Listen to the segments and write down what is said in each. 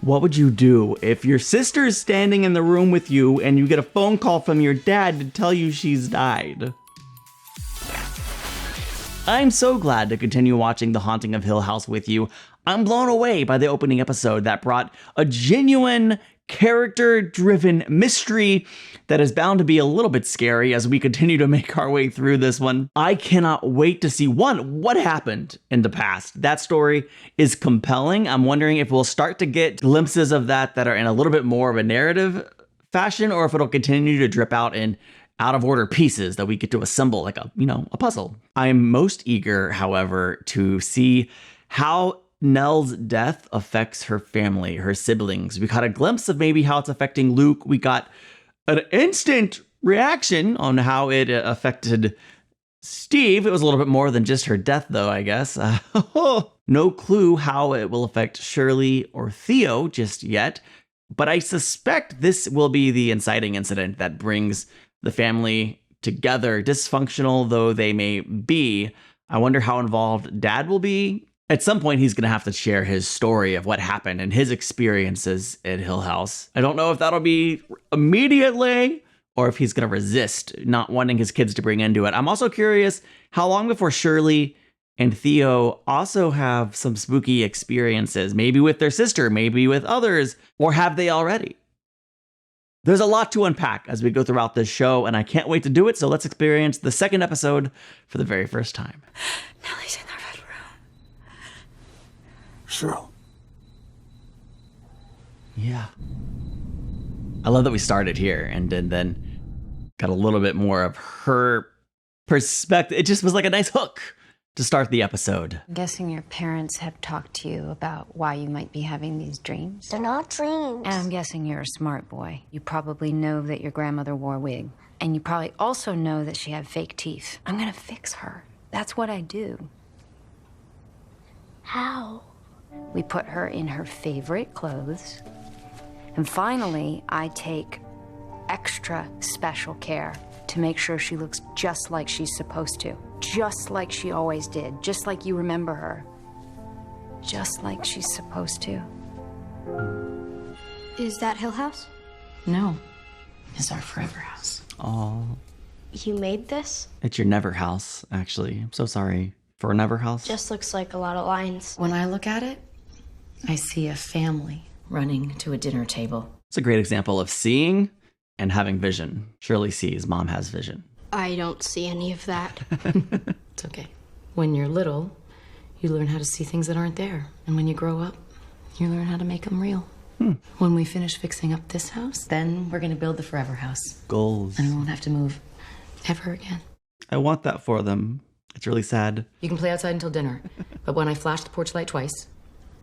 What would you do if your sister's standing in the room with you and you get a phone call from your dad to tell you she's died? I'm so glad to continue watching The Haunting of Hill House with you. I'm blown away by the opening episode that brought a genuine, character-driven mystery that is bound to be a little bit scary as we continue to make our way through this one. I cannot wait to see, one, what happened in the past. That story is compelling. I'm wondering if we'll start to get glimpses of that are in a little bit more of a narrative fashion, or if it'll continue to drip out in out-of-order pieces that we get to assemble like a puzzle. I'm most eager, however, to see how Nell's death affects her family, her siblings. We got a glimpse of maybe how it's affecting Luke. We got an instant reaction on how it affected Steve. It was a little bit more than just her death, though, I guess. No clue how it will affect Shirley or Theo just yet, but I suspect this will be the inciting incident that brings the family together, dysfunctional though they may be. I wonder how involved Dad will be. At some point, he's going to have to share his story of what happened and his experiences at Hill House. I don't know if that'll be immediately or if he's going to resist not wanting his kids to bring into it. I'm also curious how long before Shirley and Theo also have some spooky experiences, maybe with their sister, maybe with others, or have they already? There's a lot to unpack as we go throughout this show, and I can't wait to do it, so let's experience the second episode for the very first time. Nellie's in the red room. Shirley. Yeah. I love that we started here and then got a little bit more of her perspective. It just was like a nice hook to start the episode. I'm guessing your parents have talked to you about why you might be having these dreams. They're not dreams. And I'm guessing you're a smart boy. You probably know that your grandmother wore a wig. And you probably also know that she had fake teeth. I'm gonna fix her. That's what I do. How? We put her in her favorite clothes. And finally, I take extra special care to make sure she looks just like she's supposed to. Just like she always did. Just like you remember her. Just like she's supposed to. Is that Hill House? No. It's our forever house. Oh, You made this? it's your Never house, actually. I'm so sorry for a Never house. Just looks like a lot of lines. When I look at it, I see a family running to a dinner table. It's a great example of seeing and having vision. Shirley sees, Mom has vision. I don't see any of that. It's okay. When you're little, you learn how to see things that aren't there. And when you grow up, you learn how to make them real. When we finish fixing up this house, then we're gonna build the forever house. Goals. And we won't have to move ever again. I want that for them. It's really sad. You can play outside until dinner, but when I flash the porch light twice,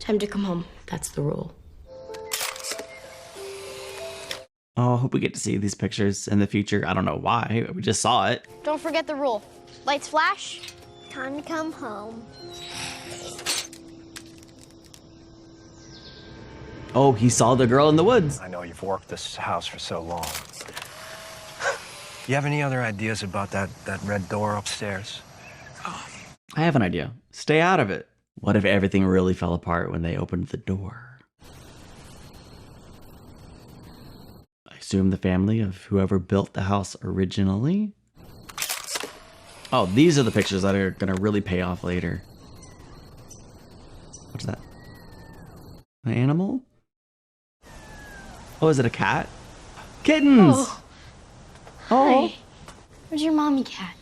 Time to come home. that's the rule. Oh, I hope we get to see these pictures in the future. I don't know why. We just saw it. Don't forget the rule. Lights flash. Time to come home. Oh, he saw the girl in the woods. I know you've worked this house for so long. You have any other ideas about that red door upstairs? I have an idea. Stay out of it. What if everything really fell apart when they opened the door? I assume the family of whoever built the house originally. Oh, these are the pictures that are gonna really pay off later. What's that? An animal? Oh, is it a cat? Kittens! Oh, Hi. Where's your mommy cat?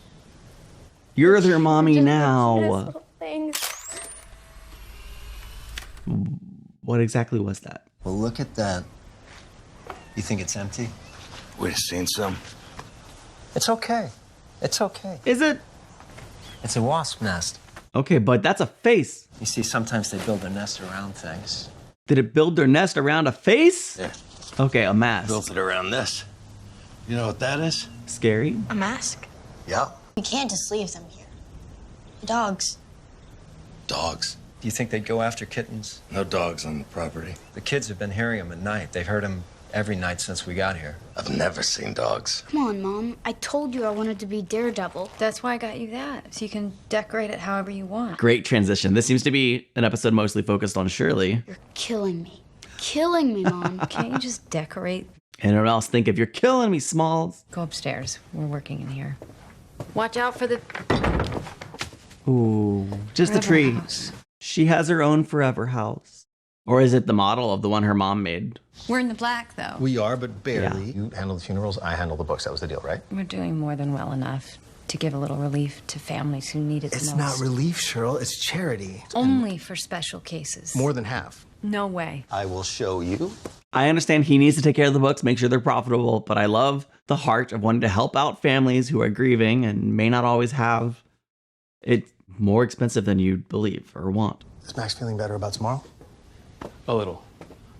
you're their mommy now. Little things. What exactly was that? Well, look at that. You think it's empty? We'd have seen some. It's okay. It's okay. Is it? It's a wasp nest. Okay, but that's a face. You see, sometimes they build their nest around things. Did it build their nest around a face? Yeah, Okay, a mask. built it around this. You know what that is? Scary. A mask? Yeah. You can't just leave them here. The dogs. Dogs. Do you think they'd go after kittens? No dogs on the property. The kids have been hearing them at night. They've heard them every night since we got here. I've never seen dogs. Come on, Mom. I told you I wanted to be Daredevil. That's why I got you that, so you can decorate it however you want. Great transition. This seems to be an episode mostly focused on Shirley. You're killing me. killing me, Mom. Can't you just decorate? Anyone else think if you're killing me, Smalls? Go upstairs. We're working in here. Watch out for the Ooh, just a forever tree. house. She has her own forever house. Or is it the model of the one her mom made? We're in the black, though. We are, but barely. You handle the funerals, I handle the books. That was the deal, right? We're doing more than well enough to give a little relief to families who need it It's most. not relief, Cheryl. It's charity. Only for special cases. More than half. No way. I will show you. I understand he needs to take care of the books, make sure they're profitable, but I love the heart of wanting to help out families who are grieving and may not always have it more expensive than you believe or want. Is Max feeling better about tomorrow? A little.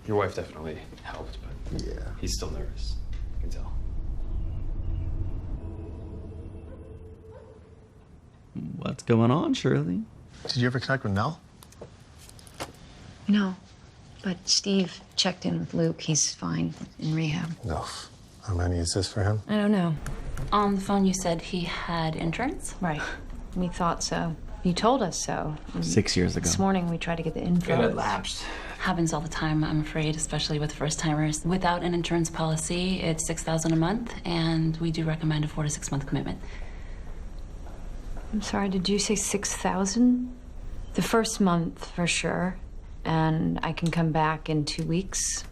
Your wife definitely helped, but Yeah. he's still nervous. I can tell. What's going on, Shirley? Did you ever connect with Nell? No. But Steve checked in with Luke. He's fine in rehab. No. How many is this for him? I don't know. On the phone, you said he had insurance? Right. We thought so. You told us so. 6 years ago. This morning we tried to get the info. And it lapsed. Happens all the time, I'm afraid, especially with first-timers. Without an insurance policy, it's $6,000 a month, and we do recommend a 4 to 6 month commitment. I'm sorry, did you say 6,000? The first month, for sure. And I can come back in 2 weeks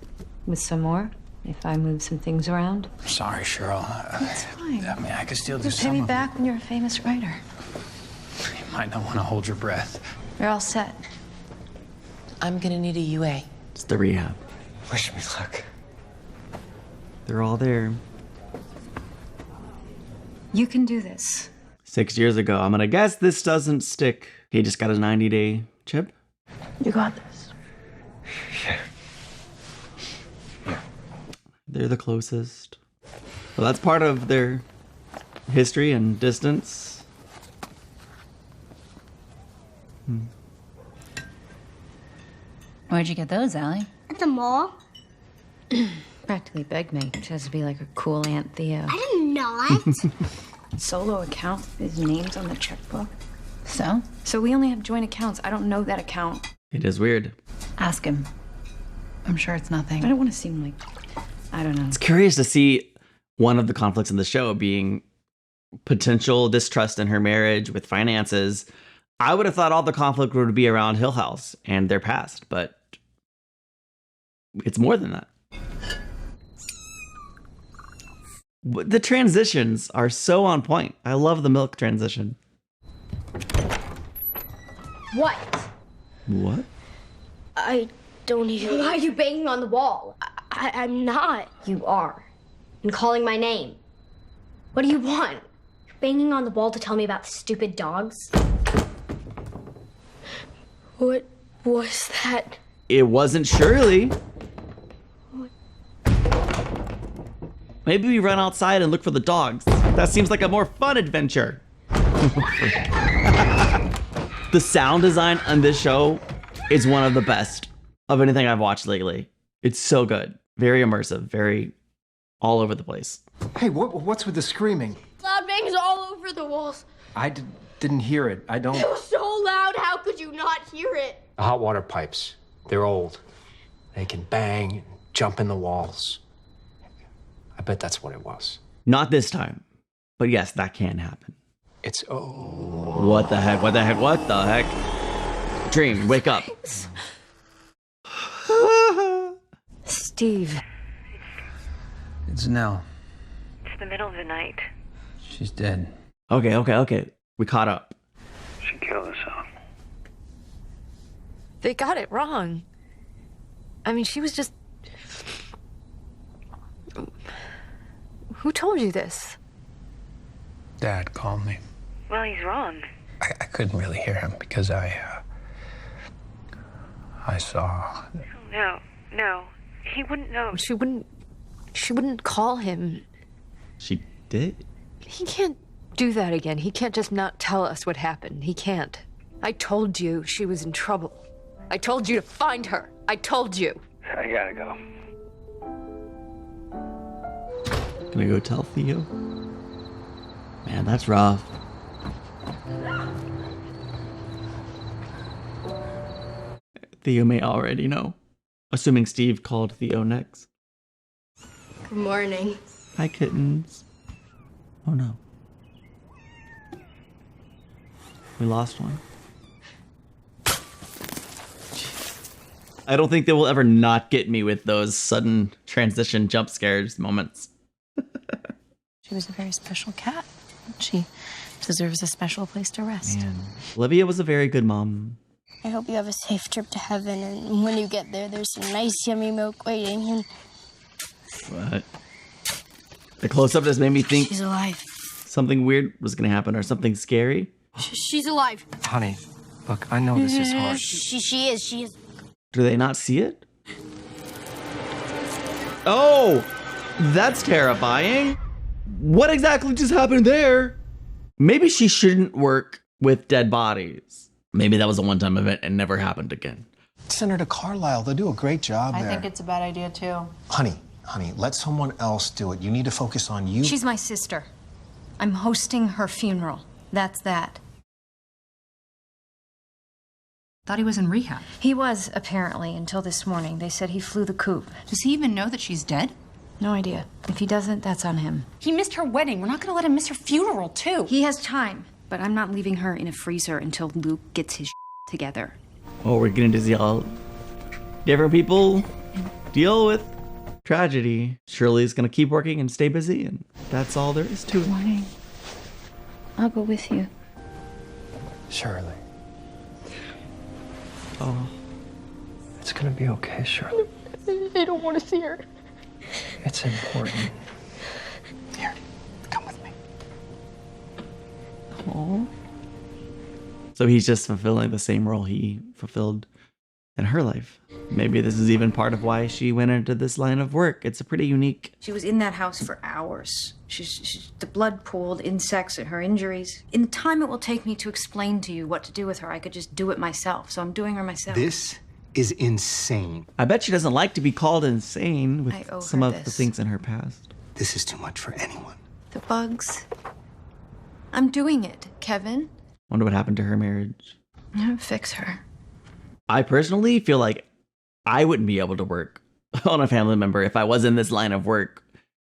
with some more if I move some things around. Sorry, Cheryl. It's fine. I mean, I could still do Just pay some me of back when you're a famous writer. it. You might not want to hold your breath. You're all set. I'm gonna need a UA. It's the rehab. Wish me luck. They're all there. You can do this. 6 years ago. I'm gonna guess this doesn't stick. He just got his 90-day chip. You got this. They're the closest. Well, that's part of their history and distance. Where'd you get those, Allie? At the mall? Practically begged me. She has to be like a cool Aunt Theo. I did not. Solo account. His name's on the checkbook. So? So we only have joint accounts. I don't know that account. It is weird. Ask him. I'm sure it's nothing. I don't want to seem like, I don't know. It's curious to see one of the conflicts in the show being potential distrust in her marriage with finances. I would have thought all the conflict would be around Hill House and their past, but it's more than that. The transitions are so on point. I love the milk transition. What? What? I don't even. Why are you banging on the wall? I'm not. You are. And calling my name. What do you want? You're banging on the wall to tell me about stupid dogs? What was that? It wasn't Shirley. Maybe we run outside and look for the dogs. That seems like a more fun adventure. The sound design on this show is one of the best of anything I've watched lately. It's so good. Very immersive, very all over the place. Hey, what's with the screaming? Loud bangs all over the walls. I didn't hear it. I don't. It was so loud, how could you not hear it? The hot water pipes. They're old. They can bang and jump in the walls. I bet that's what it was. Not this time. But yes, that can happen. It's What the heck? What the heck? What the heck? Dream, wake up. Steve. It's Nell. It's the middle of the night. She's dead. Okay. We caught up. She killed herself. They got it wrong. I mean, she was just... Who told you this? Dad called me. Well, he's wrong. I couldn't really hear him because I saw. No. He wouldn't know. She wouldn't call him. She did? He can't do that again. He can't just not tell us what happened. He can't. I told you she was in trouble. I told you to find her. I told you. I gotta go. Gonna go tell Theo? Man, that's rough. Theo may already know. Assuming Steve called Theo next. Good morning. Hi, kittens. Oh no. We lost one. I don't think they will ever not get me with those sudden transition jump scares moments. She was a very special cat. She deserves a special place to rest. Man. Olivia was a very good mom. I hope you have a safe trip to heaven, and when you get there, there's some nice, yummy milk waiting. And What? The close-up just made me think she's alive. something weird was going to happen or something scary. She's alive. Honey, look, I know this is hard. She is. Do they not see it? Oh, that's terrifying. What exactly just happened there? Maybe she shouldn't work with dead bodies. Maybe that was a one-time event and never happened again. Senator Carlisle, they'll do a great job there. I think it's a bad idea too. Honey, let someone else do it. You need to focus on you. She's my sister. I'm hosting her funeral. That's that. Thought he was in rehab. He was, apparently, until this morning. They said he flew the coop. Does he even know that she's dead? No idea. If he doesn't, that's on him. He missed her wedding. We're not gonna let him miss her funeral, too. He has time, but I'm not leaving her in a freezer until Luke gets his together. Oh, we're getting to see how different people deal with tragedy. Shirley's gonna keep working and stay busy, and that's all there is to it. Morning. I'll go with you. Shirley, Oh, it's gonna be okay, Shirley. I don't want to see her. It's important. Here, come with me. oh. So he's just fulfilling the same role he fulfilled in her life. Maybe this is even part of why she went into this line of work. It's a pretty unique. She was in that house for hours. The blood pooled, insects, and her injuries. In the time it will take me to explain to you what to do with her, I could just do it myself. So I'm doing her myself. This is insane. I bet she doesn't like to be called insane I owe with some her of the this. things in her past. This is too much for anyone. The bugs. I'm doing it, Kevin. Wonder what happened to her marriage. Fix her. I personally feel like I wouldn't be able to work on a family member if I was in this line of work.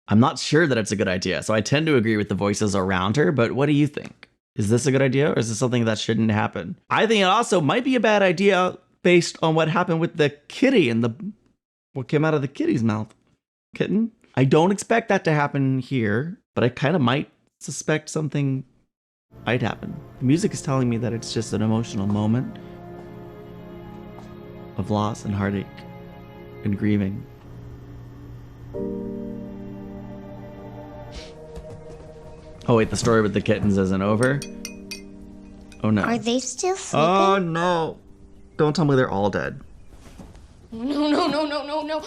I'm not sure that it's a good idea, so I tend to agree with the voices around her, but what do you think? Is this a good idea, or is this something that shouldn't happen? I think it also might be a bad idea based on what happened with the kitty and what came out of the kitty's mouth. Kitten? I don't expect that to happen here, but I kind of might suspect something might happen. The music is telling me that it's just an emotional moment of loss and heartache and grieving. Oh wait, the story with the kittens isn't over? Oh no. Are they still sleeping? Oh no. Don't tell me they're all dead. No.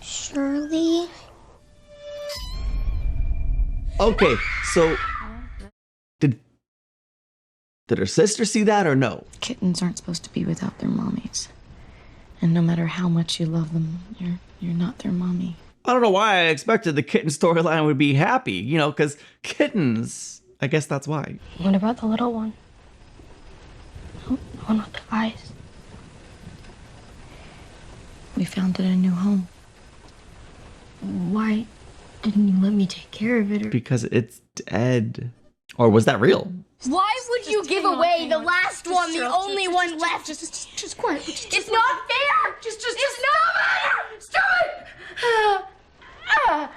Shirley? Okay, so did her sister see that or no? Kittens aren't supposed to be without their mommies. And no matter how much you love them, you're not their mommy. I don't know why I expected the kitten storyline would be happy, you know, because kittens, I guess that's why. What about the little one? The one with the eyes. We found it a new home. Why didn't you let me take care of it? Or... Because it's dead. Or was that real? Why would you give away the last one, the only one left? Just quiet. It's not fair! It's not fair! Stop it!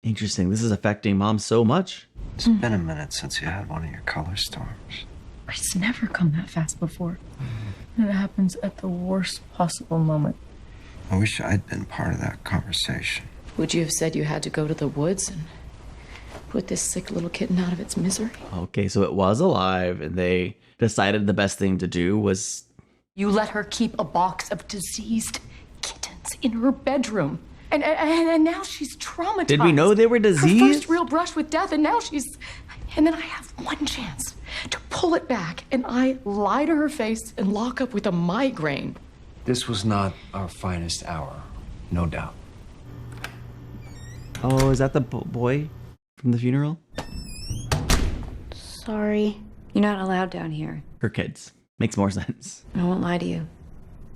Interesting. This is affecting Mom so much. It's been a minute since you had one of your color storms. It's never come that fast before. And it happens at the worst possible moment. I wish I'd been part of that conversation. Would you have said you had to go to the woods and put this sick little kitten out of its misery? Okay, so it was alive, and they decided the best thing to do was... You let her keep a box of diseased kittens in her bedroom. And now she's traumatized. Did we know they were Her diseased? first real brush with death, and now she's... And then I have one chance to pull it back, and I lie to her face and lock up with a migraine. This was not our finest hour, no doubt. Oh, is that the boy from the funeral? Sorry. You're not allowed down here. Her kids. Makes more sense. I won't lie to you.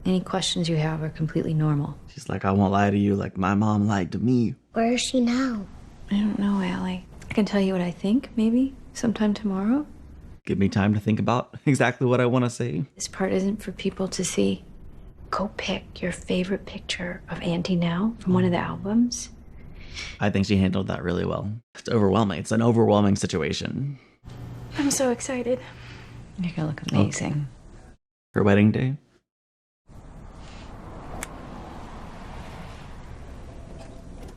Any questions you have are completely normal. She's like, I won't lie to you like my mom lied to me. Where is she now? I don't know, Allie. I can tell you what I think, maybe, sometime tomorrow. Give me time to think about exactly what I want to say. This part isn't for people to see. Go pick your favorite picture of Auntie now from one of the albums. I think she handled that really well. It's overwhelming. It's an overwhelming situation. I'm so excited. You're gonna look amazing. Her wedding day.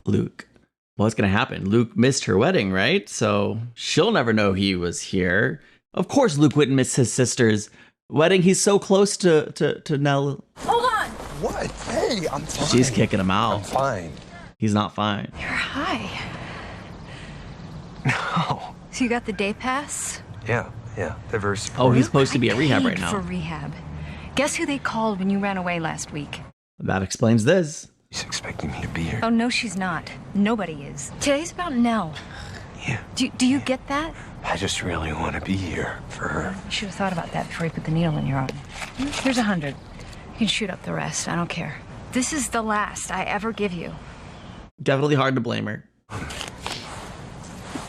Luke. What's gonna happen? Luke missed her wedding, right? So she'll never know he was here. Of course Luke wouldn't miss his sister's wedding. He's so close to Nell. Hold on! What? Hey, I'm fine. She's kicking him out. I'm fine. He's not fine. You're high. No. So you got the day pass? Yeah. They're very supportive. Oh, he's supposed to be at rehab right Paid now. for rehab. Guess who they called when you ran away last week? That explains this. She's expecting me to be here. Oh, no, she's not. Nobody is. Today's about Nell. Yeah. Do you get that? I just really want to be here for her. You should have thought about that before you put the needle in your arm. Here's 100. You can shoot up the rest. I don't care. This is the last I ever give you. Definitely hard to blame her. I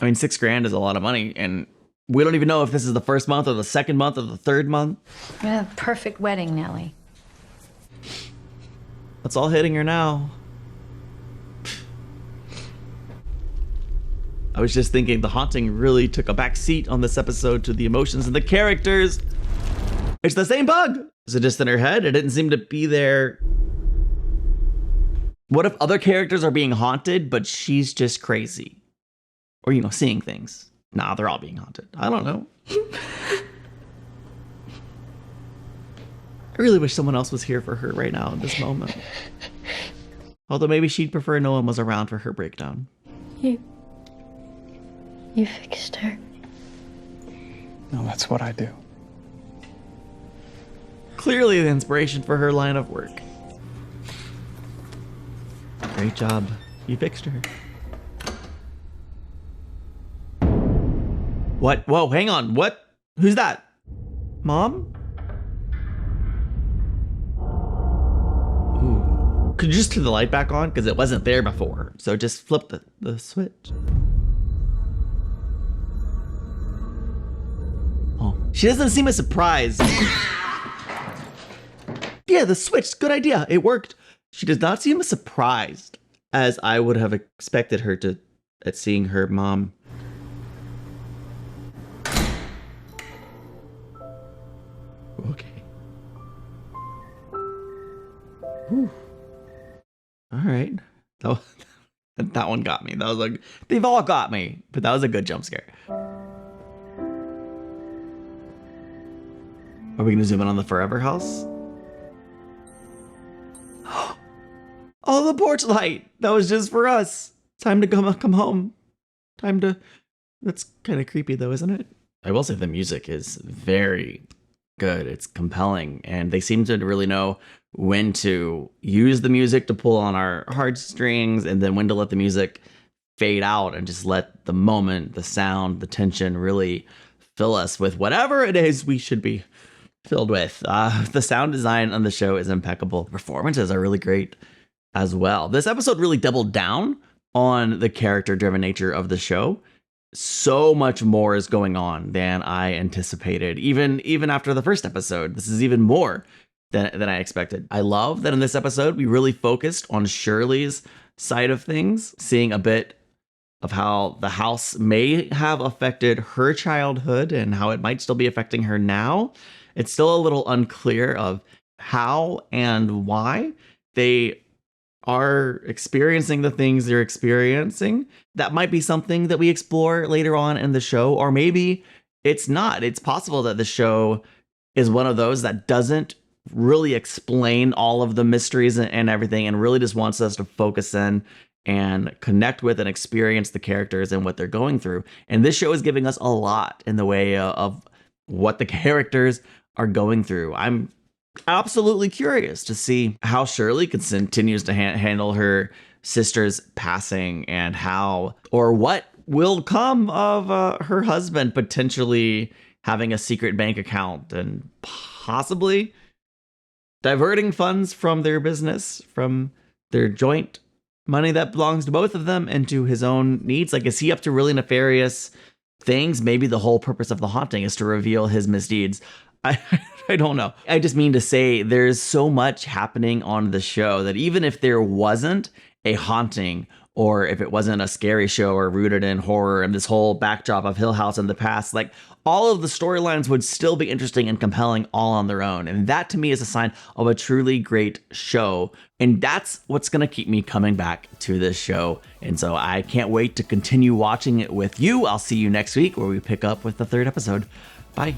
mean, $6,000 is a lot of money, and we don't even know if this is the first month or the second month or the third month. Yeah, perfect wedding, Nellie. It's all hitting her now. I was just thinking the haunting really took a back seat on this episode to the emotions and the characters. It's the same bug. Is it just in her head? It didn't seem to be there. What if other characters are being haunted, but she's just crazy? Or, seeing things. Nah, they're all being haunted. I don't know. I really wish someone else was here for her right now in this moment. Although maybe she'd prefer no one was around for her breakdown. You fixed her. No, that's what I do. Clearly the inspiration for her line of work. Great job. You fixed her. What? Whoa, hang on. What? Who's that? Mom? Ooh. Could you just turn the light back on? Because it wasn't there before. So just flip the switch. Oh, she doesn't seem as surprised. Yeah, the switch. Good idea. It worked. She does not seem as surprised as I would have expected her to at seeing her mom. Okay. Whew. All right. That one got me. That was like, they've all got me, but that was a good jump scare. Are we gonna zoom in on the Forever House? Oh, the porch light. That was just for us. Time to come home. That's kind of creepy though, isn't it? I will say the music is very good. It's compelling, and they seem to really know when to use the music to pull on our heartstrings and then when to let the music fade out and just let the moment, the sound, the tension really fill us with whatever it is we should be filled with. The sound design on the show is impeccable. The performances are really great as well. This episode really doubled down on the character-driven nature of the show. So much more is going on than I anticipated. Even after the first episode, this is even more than I expected. I love that in this episode, we really focused on Shirley's side of things, seeing a bit of how the house may have affected her childhood and how it might still be affecting her now. It's still a little unclear of how and why they are experiencing the things they're experiencing. That might be something that we explore later on in the show, or maybe it's not. It's possible that the show is one of those that doesn't really explain all of the mysteries and everything, and really just wants us to focus in and connect with and experience the characters and what they're going through. And this show is giving us a lot in the way of what the characters are going through. I'm absolutely curious to see how Shirley continues to handle her sister's passing, and how or what will come of her husband potentially having a secret bank account and possibly diverting funds from their business, from their joint money that belongs to both of them, into his own needs? Like, is he up to really nefarious things? Maybe the whole purpose of the haunting is to reveal his misdeeds. I don't know. I just mean to say there's so much happening on the show that even if there wasn't a haunting, or if it wasn't a scary show or rooted in horror and this whole backdrop of Hill House in the past, like, all of the storylines would still be interesting and compelling all on their own. And that to me is a sign of a truly great show. And that's what's going to keep me coming back to this show. And so I can't wait to continue watching it with you. I'll see you next week where we pick up with the third episode. Bye.